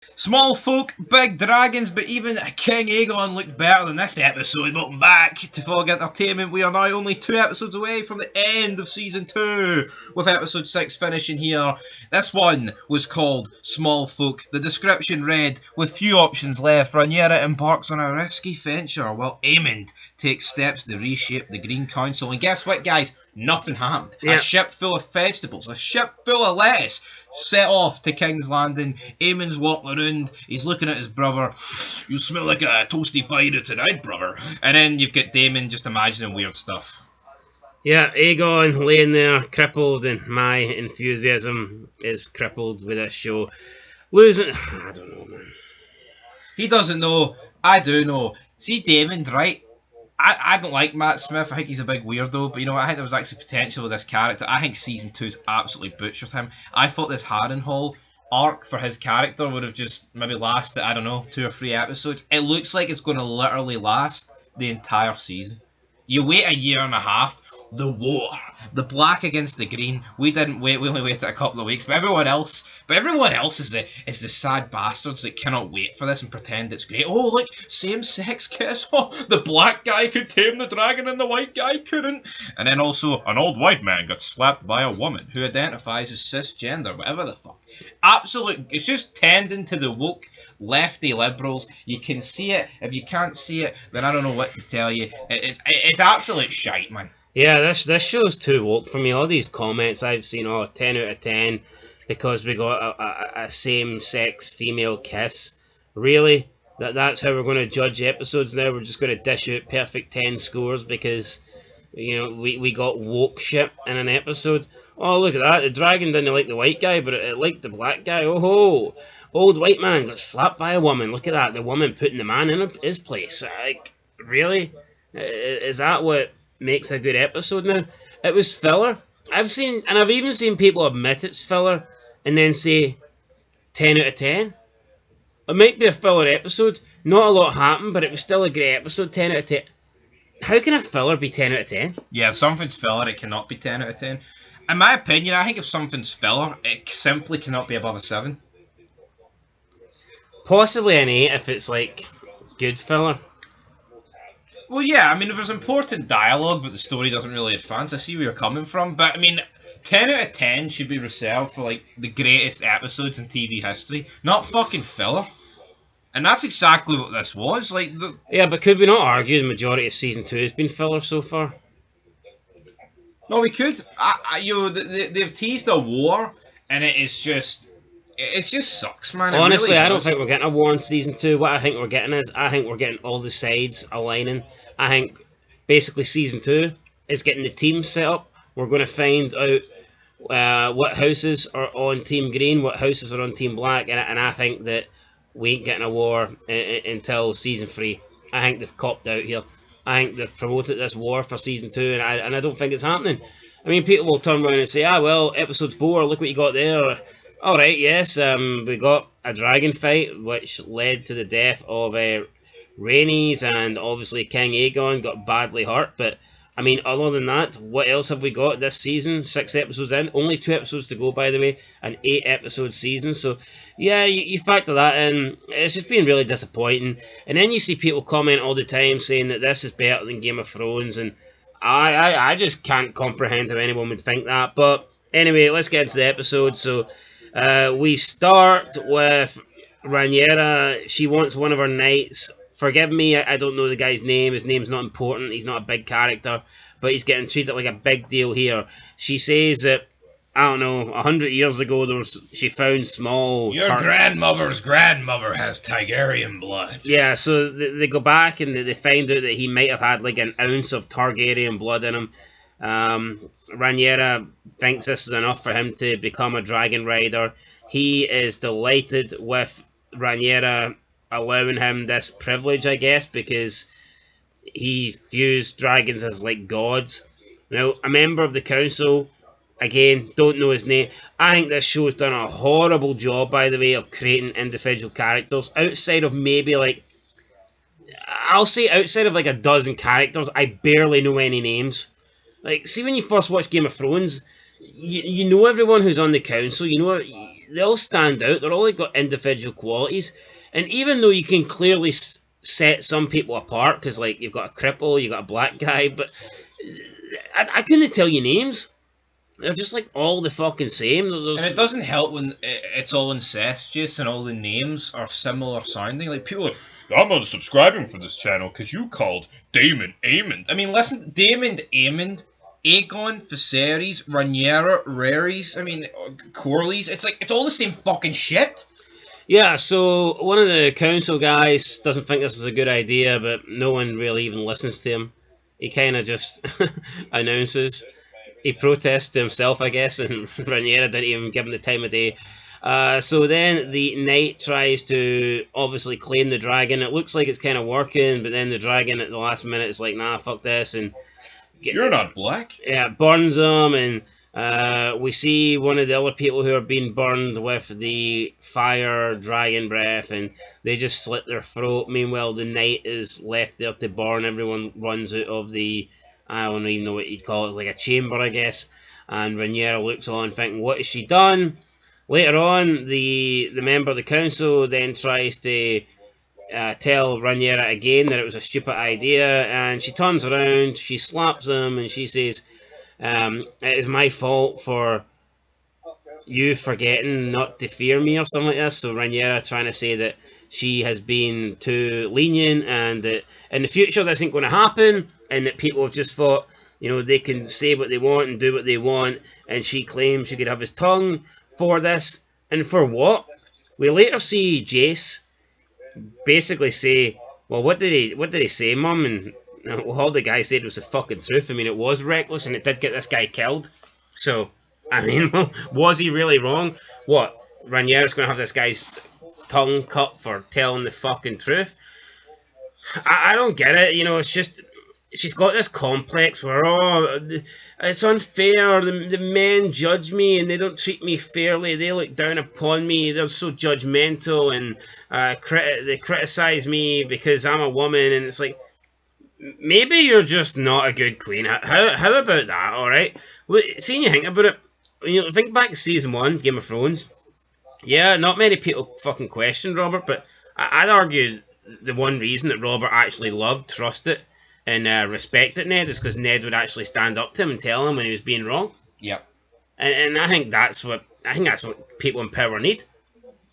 Smallfolk, big dragons, but even King Aegon looked better than this episode. Welcome back to Fog Entertainment. We are now only 2 episodes away from the end of Season 2, with episode 6 finishing here. This one was called Smallfolk. The description read, with few options left, Rhaenyra embarks on a risky venture, while Aemond takes steps to reshape the Green Council. And guess what, guys? Nothing happened. A ship full of vegetables, a ship full of lettuce, set off to King's Landing. Aemond's walking around, he's looking at his brother. You smell like a toasty fire tonight, brother. And then you've got Daemon just imagining weird stuff. Yeah, Aegon laying there, crippled, and my enthusiasm is crippled with this show. Losing... I don't know, man. He doesn't know. I do know. See, Daemon, right? I don't like Matt Smith. I think he's a big weirdo, but you know what? I think there was actually potential with this character. I think season 2's absolutely butchered him. I thought this Harrenhal arc for his character would have just maybe lasted, I don't know, 2 or 3 episodes. It looks like it's going to literally last the entire season. You wait a year and a half. The war, the black against the green. We didn't wait. We only waited a couple of weeks. But everyone else is the sad bastards that cannot wait for this and pretend it's great. Oh, look, same-sex kiss. Oh, the black guy could tame the dragon and the white guy couldn't. And then also, an old white man got slapped by a woman who identifies as cisgender, whatever the fuck. Absolute. It's just tending to the woke lefty liberals. You can see it. If you can't see it, then I don't know what to tell you. It's absolute shite, man. Yeah, this show's too woke for me. All these comments I've seen, 10 out of 10, because we got a same-sex female kiss. Really? That's how we're going to judge episodes now? We're just going to dish out perfect 10 scores because, you know, we got woke shit in an episode. Oh, look at that. The dragon didn't like the white guy, but it liked the black guy. Oh ho! Old white man got slapped by a woman. Look at that. The woman putting the man in his place. Like, really? Is that what makes a good episode now? It was filler. I've even seen people admit it's filler and then say 10 out of 10. It might be a filler episode. Not a lot happened, but it was still a great episode. 10 out of 10. How can a filler be 10 out of 10? Yeah, if something's filler, it cannot be 10 out of 10. In my opinion, I think if something's filler, it simply cannot be above a 7. Possibly an 8 if it's like good filler. Well, yeah, I mean, if there's important dialogue, but the story doesn't really advance, I see where you're coming from. But, I mean, 10 out of 10 should be reserved for, like, the greatest episodes in TV history, not fucking filler. And that's exactly what this was. Like, yeah, but could we not argue the majority of Season 2 has been filler so far? No, we could. They've teased a war, and it just sucks, man. Honestly, really I don't think we're getting a war in Season 2. What I think we're getting is, I think we're getting all the sides aligning. I think basically Season 2 is getting the team set up. We're going to find out what houses are on Team Green, what houses are on Team Black, and I think that we ain't getting a war until Season 3. I think they've copped out here. I think they've promoted this war for Season 2, and I don't think it's happening. I mean, people will turn around and say, well, Episode 4, look what you got there. Alright, yes, we got a dragon fight, which led to the death of Rhaenys, and obviously King Aegon got badly hurt, but I mean, other than that, what else have we got this season? 6 episodes in, only 2 episodes to go, by the way, an 8 episode season, so yeah, you factor that in. It's just been really disappointing. And then you see people comment all the time saying that this is better than Game of Thrones, and I just can't comprehend how anyone would think that. But anyway, let's get into the episode. So we start with Rhaenyra. She wants one of her knights. Forgive me, I don't know the guy's name. His name's not important. He's not a big character, but he's getting treated like a big deal here. She says that, I don't know, 100 years ago she found small... Your grandmother's grandmother has Targaryen blood. Yeah, so they go back and they find out that he might have had like an ounce of Targaryen blood in him. Rhaenyra thinks this is enough for him to become a dragon rider. He is delighted with Rhaenyra allowing him this privilege, I guess, because he views dragons as like gods. Now, a member of the council, again, don't know his name. I think this show's done a horrible job, by the way, of creating individual characters. Outside of maybe like, I'll say outside of like a dozen characters, I barely know any names. Like, see when you first watch Game of Thrones, you know everyone who's on the council, you know they all stand out. They're all got individual qualities, and even though you can clearly set some people apart, because like you've got a cripple, you got a black guy, but I couldn't tell you names. They're just like all the fucking same. And There's it doesn't help when it's all incestuous and all the names are similar sounding. Like people are, I'm unsubscribing for this channel because you called Daemon Aemond. I mean, listen, Daemon Aemond, Aegon, Viserys, Rhaenyra, Rhaerys, I mean, Corlys. It's like, it's all the same fucking shit. Yeah, so one of the council guys doesn't think this is a good idea, but no one really even listens to him. He kind of just announces. He protests to himself, I guess, and Rhaenyra didn't even give him the time of day. So then the knight tries to obviously claim the dragon. It looks like it's kind of working, but then the dragon at the last minute is like, nah, fuck this, and You're not black. yeah, burns him, and we see one of the other people who are being burned with the fire dragon breath, and they just slit their throat. Meanwhile, the knight is left there to burn. Everyone runs out of the, I don't even know what you'd call it, it's like a chamber, I guess. And Rhaenyra looks on, thinking, what has she done? Later on, the member of the council then tries to tell Rhaenyra again that it was a stupid idea, and she turns around, she slaps him, and she says, it is my fault for you forgetting not to fear me or something like this. So Rhaenyra trying to say that she has been too lenient and that in the future this ain't going to happen and that people have just thought, they can say what they want and do what they want, and she claims she could have his tongue for this. And for what? We later see Jace basically say, well, what did he say, Mum? And all the guy said was the fucking truth. I mean, it was reckless and it did get this guy killed. So, I mean, was he really wrong? What? Rhaenyra's going to have this guy's tongue cut for telling the fucking truth? I don't get it. It's just, she's got this complex where, it's unfair. The men judge me and they don't treat me fairly. They look down upon me. They're so judgmental and they criticize me because I'm a woman. And it's like, maybe you're just not a good queen. How about that, alright? See, when you think about it, when you think back to season 1, Game of Thrones, yeah, not many people fucking questioned Robert, but I'd argue the one reason that Robert actually loved, trusted, and respected Ned is because Ned would actually stand up to him and tell him when he was being wrong. Yep. And I think that's what people in power need.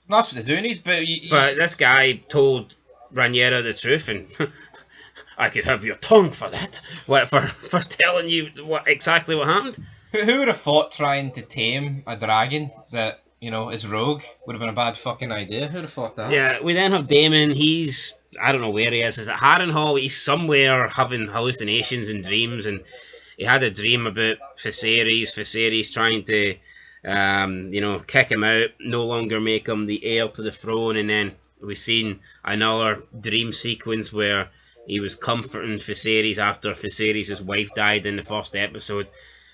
That's what they do need, but But this guy told Rhaenyra the truth, and I could have your tongue for that. What, for telling you exactly what happened? Who would have thought trying to tame a dragon that, is rogue would have been a bad fucking idea? Who'd have thought that? Yeah, we then have Daemon. I don't know where he is. Is it Harrenhal? He's somewhere having hallucinations and dreams, and he had a dream about Viserys trying to, kick him out, no longer make him the heir to the throne, and then we've seen another dream sequence where he was comforting Viserys after Viserys' wife died in the first episode.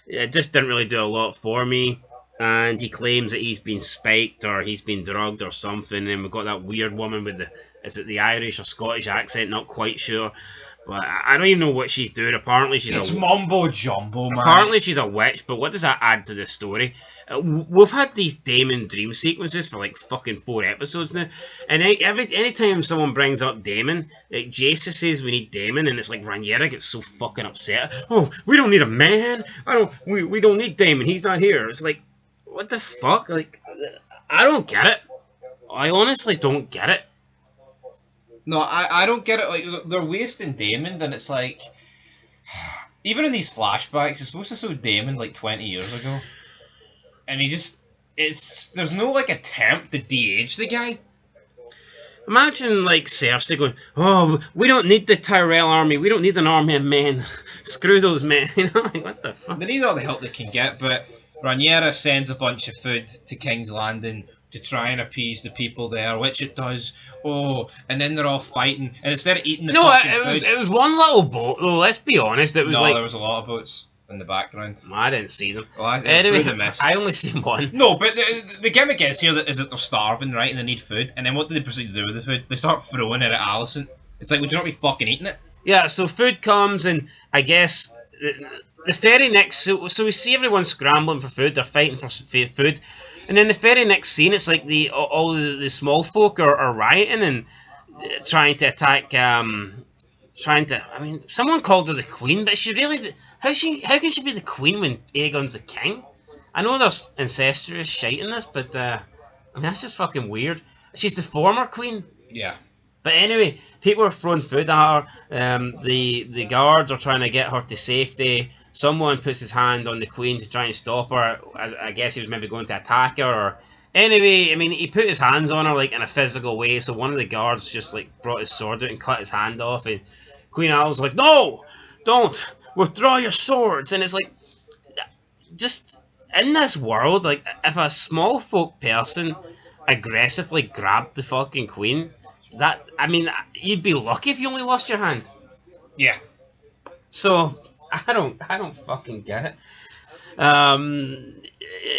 It just didn't really do a lot for me. And he claims that he's been spiked or he's been drugged or something. And we've got that weird woman with is it the Irish or Scottish accent? Not quite sure. But I don't even know what she's doing. Apparently she's mumbo jumbo, man. Apparently she's a witch, but what does that add to the story? We've had these Daemon dream sequences for like fucking 4 episodes now, and anytime someone brings up Daemon, like Jace says we need Daemon, and it's like Rhaenyra gets so fucking upset. Oh, we don't need a man. We don't need Daemon. He's not here. It's like, what the fuck? Like, I don't get it. I honestly don't get it. No, I don't get it. Like, they're wasting Daemon, and it's like, even in these flashbacks, it's supposed to show Daemon like 20 years ago, and there's no like attempt to de-age the guy. Imagine like Cersei going, "Oh, we don't need the Tyrell army. We don't need an army of men. Screw those men." Like, what the fuck? They need all the help they can get, but Rhaenyra sends a bunch of food to King's Landing to try and appease the people there, which it does. Oh, and then they're all fighting, and instead of eating the fucking food... it was one little boat, though, let's be honest. It was there was a lot of boats in the background. I didn't see them. Well, anyway, the mist. I only seen one. No, but the gimmick is here is that they're starving, right, and they need food, and then what do they proceed to do with the food? They start throwing it at Alicent. It's like, would you not be fucking eating it? Yeah, so food comes, and I guess... The ferry next, so we see everyone scrambling for food. They're fighting for food. And then the very next scene, it's like all the small folk are rioting and trying to attack. Trying to. I mean, someone called her the queen, but she really. How can she be the queen when Aegon's the king? I know there's incestuous shite in this, but I mean that's just fucking weird. She's the former queen. Yeah. But anyway, people are throwing food at her. The guards are trying to get her to safety. Someone puts his hand on the queen to try and stop her. I guess he was maybe going to attack her. Or anyway, I mean, he put his hands on her like in a physical way. So one of the guards just like brought his sword out and cut his hand off. And Queen Alice's like, "No, don't withdraw your swords." And it's like, just in this world, like if a small folk person aggressively grabbed the fucking queen, that I mean, you'd be lucky if you only lost your hand. Yeah. So I don't fucking get it.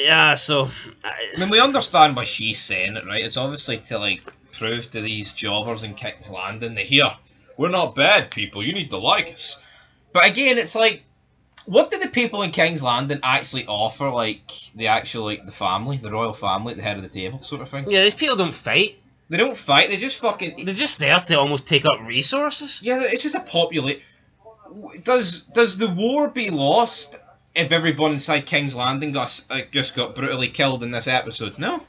Yeah. So I mean, we understand why she's saying it, right? It's obviously to like prove to these jobbers in King's Landing that here we're not bad people. You need to like us. But again, it's like, what did the people in King's Landing actually offer? Like the actual like the family, the royal family at the head of the table, sort of thing. yeah, these people don't fight. They don't fight. They just fucking. They're just there to almost take up resources. Yeah, it's just a populate. Does the war be lost if everyone inside King's Landing just got brutally killed in this episode? No.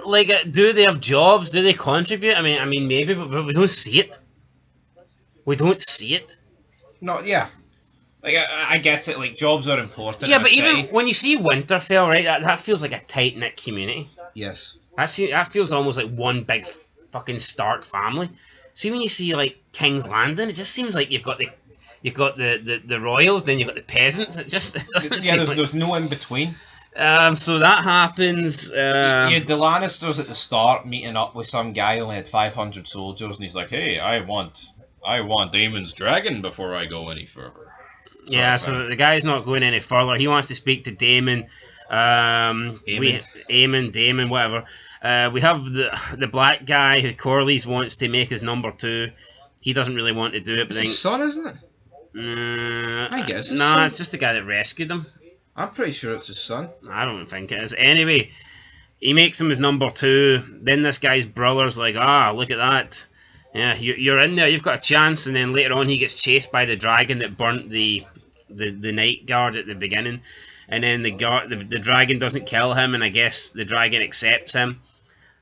Like, do they have jobs? Do they contribute? I mean, maybe, but we don't see it. We don't see it. Not yeah. Like I guess it. Like jobs are important. Yeah, in a but even city. when you see Winterfell, right, that feels like a tight knit community. Yes. That feels almost like one big fucking Stark family. See, when you see like King's Landing, it just seems like you've got the royals, then you've got the peasants. It just it doesn't Yeah, seem like. there's no in between. So that happens. You had the Lannisters at the start meeting up with some guy who only had 500 soldiers, and he's like, "Hey, I want Daemon's dragon before I go any further." Yeah, so the guy's not going any further. He wants to speak to Daemon. Aemond, whatever. We have the black guy who Corlys wants to make his number two. He doesn't really want to do it, but It's his son, isn't it? I guess. Nah, it's just the guy that rescued him. I'm pretty sure it's his son. I don't think it is. Anyway, he makes him his number two. Then this guy's brother's like, look at that. Yeah, you're in there. You've got a chance. And then later on, he gets chased by the dragon that burnt the night guard at the beginning. And then the dragon doesn't kill him, and I guess the dragon accepts him.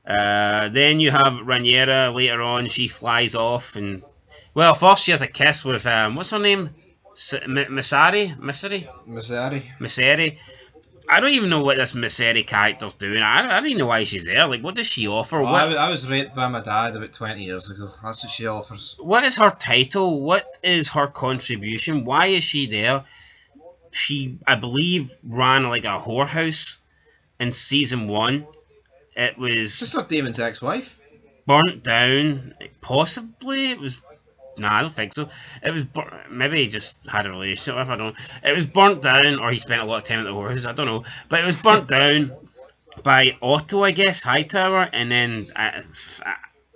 Then you have Rhaenyra later on. She flies off, and well, first she has a kiss with what's her name, Misseri. I don't even know what this Misseri character's doing. I don't even know why she's there. Like, what does she offer? I was raped by my dad about 20 years ago. That's what she offers. What is her title? What is her contribution? Why is she there? She, I believe, ran like a whorehouse in season 1. It was It's not Daemon's ex-wife. burnt down. Possibly it was. Nah, I don't think so. It was maybe he just had a relationship with. I don't know. It was burnt down, or he spent a lot of time at the whorehouse. I don't know, but it was burnt down by Otto, I guess, Hightower, and then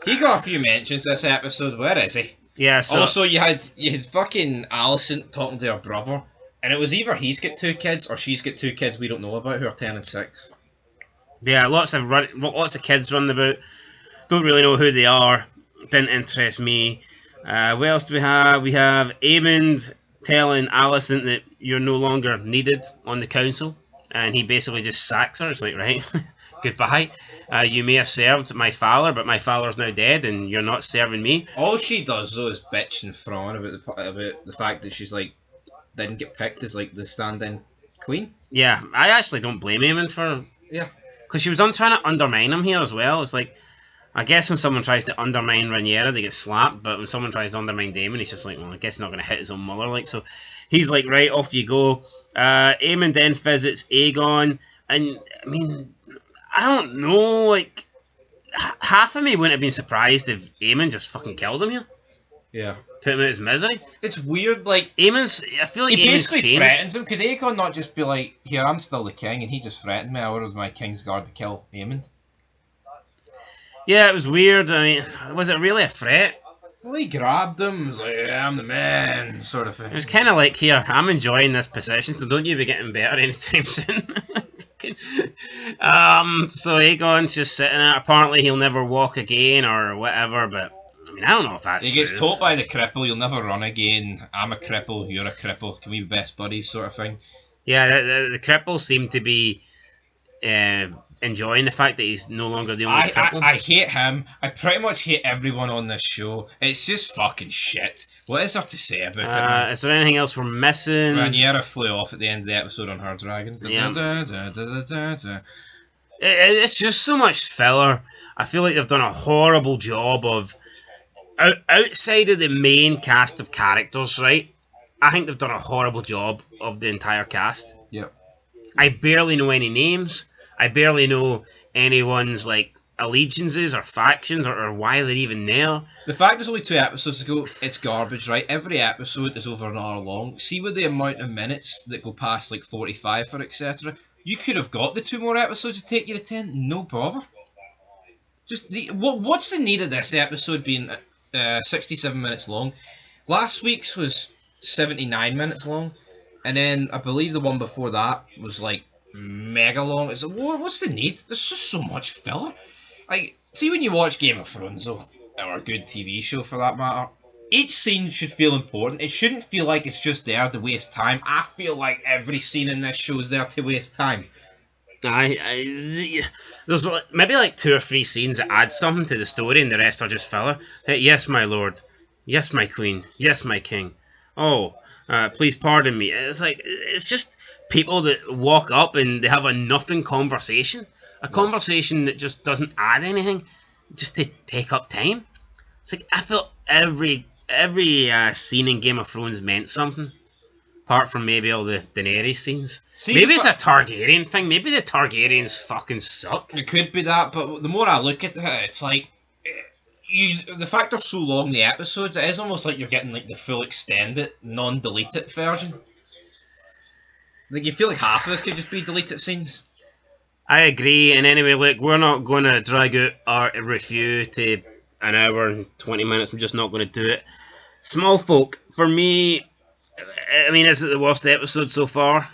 He got a few mentions this episode. Where is he? yeah. So Also, you had fucking Alicent talking to her brother, and it was either he's got 2 kids or she's got 2 kids we don't know about who are 10 and 6. yeah, lots of kids running about. Don't really know who they are. Didn't interest me. What else do we have? We have Aemond telling Alicent that you're no longer needed on the council, and he basically just sacks her. It's like, right, goodbye. You may have served my father, but my father's now dead, and you're not serving me. All she does though is bitch and frown about the fact that she's like didn't get picked as like the stand-in queen. Yeah, I actually don't blame Aemond for, Yeah. because she was trying to undermine him here as well. It's like, I guess when someone tries to undermine Rhaenyra, they get slapped, but when someone tries to undermine Daemon, he's just like, well, I guess he's not going to hit his own mother. Like, so he's like, right, off you go. Aemond then visits Aegon, and I mean, I don't know, like, half of me wouldn't have been surprised if Aemond just fucking killed him here. Yeah. Put him out of his misery. It's weird, like I feel like he Aemon's basically changed. threatens him. Could Aegon not just be like, "Here, I'm still the king," and he just threatened me? I ordered my king's guard to kill Aemond. Yeah, it was weird. I mean, was it really a threat? Well, he grabbed him. Was like, "Yeah, I'm the man," sort of thing. It was kind of like, here, I'm enjoying this position, so don't you be getting better anytime soon. fucking. So Aegon's just sitting there. Apparently, he'll never walk again or whatever. But I mean, I don't know if that's He gets true. told by the cripple, "You'll never run again. I'm a cripple. You're a cripple. Can we be best buddies?" Sort of thing. Yeah, the cripples seem to be uh, enjoying the fact that he's no longer the only cripple. I hate him. I pretty much hate everyone on this show. It's just fucking shit. What is there to say about it, man? Is there anything else we're missing? Rhaenyra flew off at the end of the episode on her dragon. Yeah. It's just so much filler. I feel like they've done a horrible job of outside of the main cast of characters, right? I think they've done a horrible job of the entire cast. Yep. I barely know any names. I barely know anyone's like allegiances or factions or why they're even there. The fact there's only 2 episodes to go, it's garbage, right? Every episode is over an hour long. See with the amount of minutes that go past like 45 for etc. You could have got the 2 more episodes to take you to 10, no bother. Just what's the need of this episode being 67 minutes long? Last week's was 79 minutes long, and then I believe the one before that was like mega long. It's like, what's the need? There's just so much filler. Like, see when you watch Game of Thrones, or a good TV show for that matter, each scene should feel important. It shouldn't feel like it's just there to waste time. I feel like every scene in this show is there to waste time. There's maybe like 2 or 3 scenes that add something to the story, and the rest are just filler. Hey, yes, my lord. Yes, my queen. Yes, my king. Oh, please pardon me. It's just people that walk up and they have a nothing conversation, a conversation that just doesn't add anything, just to take up time. It's like I felt every scene in Game of Thrones meant something. Apart from maybe all the Daenerys scenes. See, maybe it's a Targaryen thing. Maybe the Targaryens fucking suck. It could be that, but the more I look at it, it's like the fact they're so long, the episodes, it is almost like you're getting like the full extended, non-deleted version. Like you feel like half of this could just be deleted scenes. I agree. And anyway, look, we're not going to drag out our review to an hour and 20 minutes. I'm just not going to do it. Smallfolk, for me, I mean, is it the worst episode so far?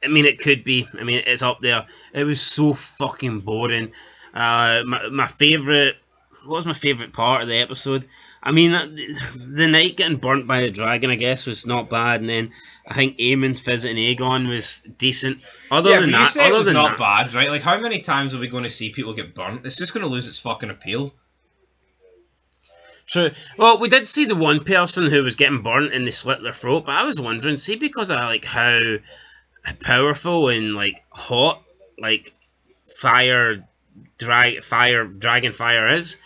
I mean, it could be. I mean, it's up there. It was so fucking boring. My favourite... What was my favourite part of the episode? I mean, the night getting burnt by the dragon, I guess, was not bad. And then I think Aemond visiting Aegon was decent. Other than that, it was not bad, right? Like, how many times are we going to see people get burnt? It's just going to lose its fucking appeal. True. Well, we did see the one person who was getting burnt and they slit their throat, but I was wondering, see, because of like how powerful and like hot like dragon fire is,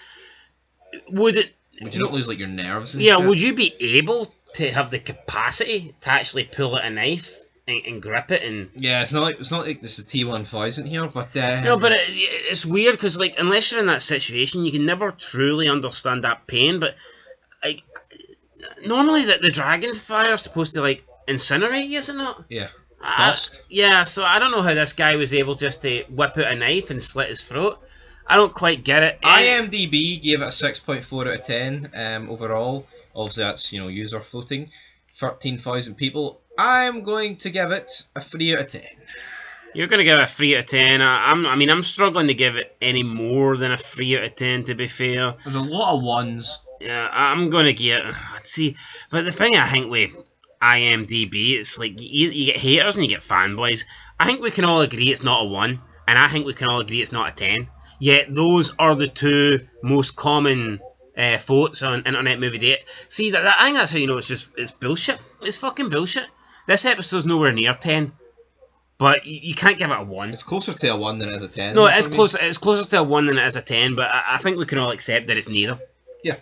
would you not lose like your nerves? And yeah, shit? would you be able to have the capacity to actually pull out a knife and grip it and? Yeah, it's not like this is T1000 here, but but it's weird because like unless you're in that situation, you can never truly understand that pain. But like normally, the dragon's fire is supposed to like incinerate you, is it not? Yeah, dust. Yeah, so I don't know how this guy was able just to whip out a knife and slit his throat. I don't quite get it. IMDb gave it a 6.4 out of 10 overall. Obviously, that's user voting. 13,000 people. I'm going to give it a 3 out of 10. You're going to give it a 3 out of 10. I'm struggling to give it any more than a 3 out of 10, to be fair. There's a lot of ones. Yeah, I'm going to get... Let's see. But the thing I think with IMDb, it's like you get haters and you get fanboys. I think we can all agree it's not a 1. And I think we can all agree it's not a 10. Yet those are the 2 most common votes on Internet Movie Date. See, I think that's how you know it's bullshit. It's fucking bullshit. This episode's nowhere near 10. But you can't give it a 1. It's closer to a 1 than it is a 10. No, it's closer to a 1 than it is a 10, but I think we can all accept that it's neither. Yeah.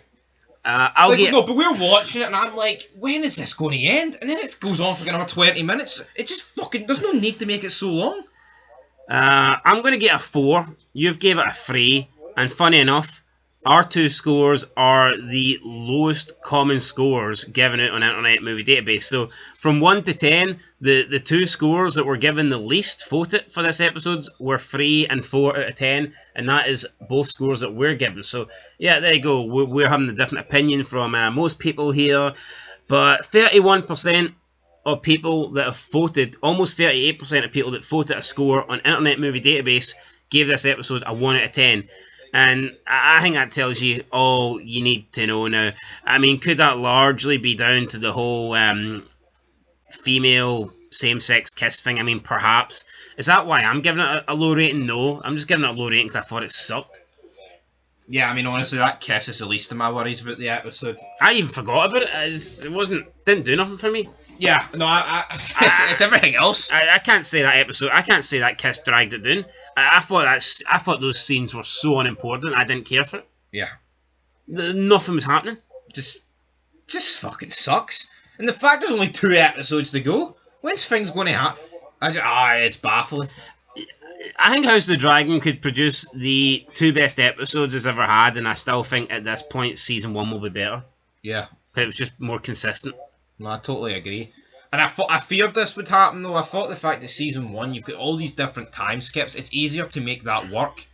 No, but we're watching it and I'm like, when is this going to end? And then it goes on for another 20 minutes. It just fucking... There's no need to make it so long. I'm going to get a 4. You've gave it a 3. And funny enough, our 2 scores are the lowest common scores given out on Internet Movie Database. So from 1 to 10, the 2 scores that were given the least voted for this episode were 3 and 4 out of 10. And that is both scores that we're given. So yeah, there you go. We're having a different opinion from most people here. But 31% of people that have voted, almost 38% of people that voted a score on Internet Movie Database gave this episode a 1 out of 10. And I think that tells you all you need to know now. I mean, could that largely be down to the whole female same-sex kiss thing? I mean, perhaps. Is that why I'm giving it a low rating? No. I'm just giving it a low rating because I thought it sucked. Yeah, I mean, honestly, that kiss is the least of my worries about the episode. I even forgot about it. Didn't do nothing for me. Yeah, no, it's everything else. I can't say that episode. I can't say that kiss dragged it down. I thought those scenes were so unimportant. I didn't care for it. Yeah, Nothing was happening. just fucking sucks. And the fact there's only 2 episodes to go. When's things going to happen? It's baffling. I think House of the Dragon could produce the 2 best episodes it's ever had, and I still think at this point season 1 will be better. Yeah, It was just more consistent. no, I totally agree. And I feared this would happen though. I thought the fact that season 1 you've got all these different time skips, it's easier to make that work.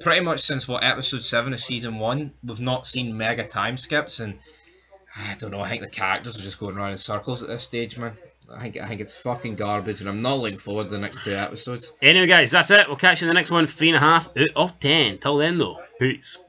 Pretty much since episode 7 of season 1, we've not seen mega time skips, and I don't know. I think the characters are just going around in circles at this stage, man. I think it's fucking garbage, and I'm not looking forward to the next 2 episodes. Anyway, guys, that's it. We'll catch you in the next one. 3.5 out of 10. Till then, though, peace.